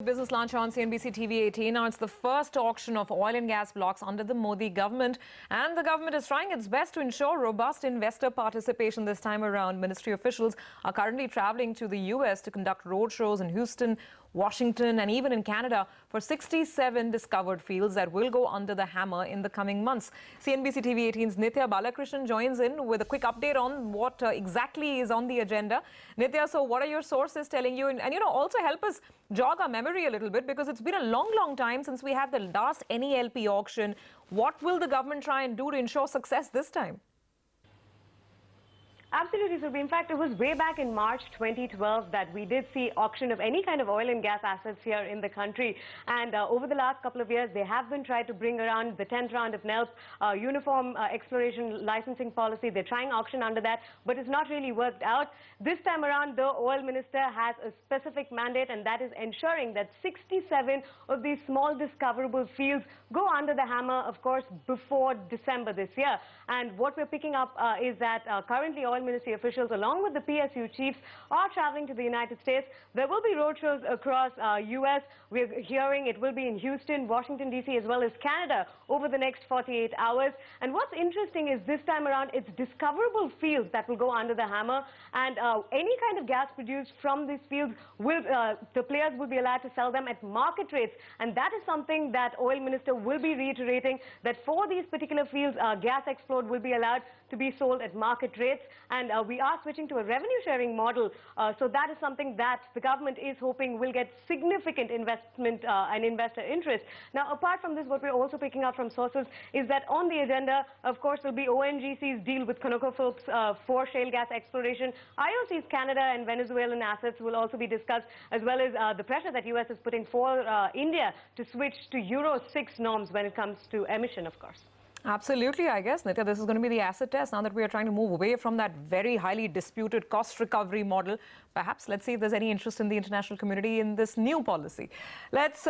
business lunch on CNBC TV 18. Now, it's the first auction of oil and gas blocks under the Modi government. And the government is trying its best to ensure robust investor participation this time around. Ministry officials are currently traveling to the U.S. to conduct roadshows in Houston, Washington, and even in Canada for 67 discovered fields that will go under the hammer in the coming months. CNBC TV 18's Nithya Balakrishnan joins in with a quick update on what exactly is on the agenda. Nithya, so what are your sources telling you? And also help us jog our memory a little bit, because it's been a long time since we had the last NELP auction. What will the government try and do to ensure success this time? Absolutely, Surbhi. In fact, it was way back in March 2012 that we did see auction of any kind of oil and gas assets here in the country. And over the last couple of years, they have been trying to bring around the 10th round of NELP, uniform exploration licensing policy. They're trying auction under that, but it's not really worked out. This time around, the oil minister has a specific mandate, and that is ensuring that 67 of these small discoverable fields go under the hammer, of course, before December this year. And what we're picking up is that currently oil ministry officials, along with the PSU chiefs, are traveling to the United States. There will be roadshows across U.S. We're hearing it will be in Houston, Washington, D.C., as well as Canada over the next 48 hours. And what's interesting is this time around, it's discoverable fields that will go under the hammer. And any kind of gas produced from these fields, the players will be allowed to sell them at market rates. And that is something that oil minister will be reiterating, that for these particular fields, gas export will be allowed to be sold at market rates. And we are switching to a revenue sharing model. So that is something that the government is hoping will get significant investment and investor interest. Now, apart from this, what we're also picking up from sources is that on the agenda, of course, will be ONGC's deal with ConocoPhillips for shale gas exploration. IOC's Canada and Venezuelan assets will also be discussed, as well as the pressure that U.S. is putting for India to switch to Euro 6 norms when it comes to emission, of course. Absolutely, I guess, Nithya, this is going to be the acid test now that we are trying to move away from that very highly disputed cost recovery model. Perhaps let's see if there's any interest in the international community in this new policy. Let's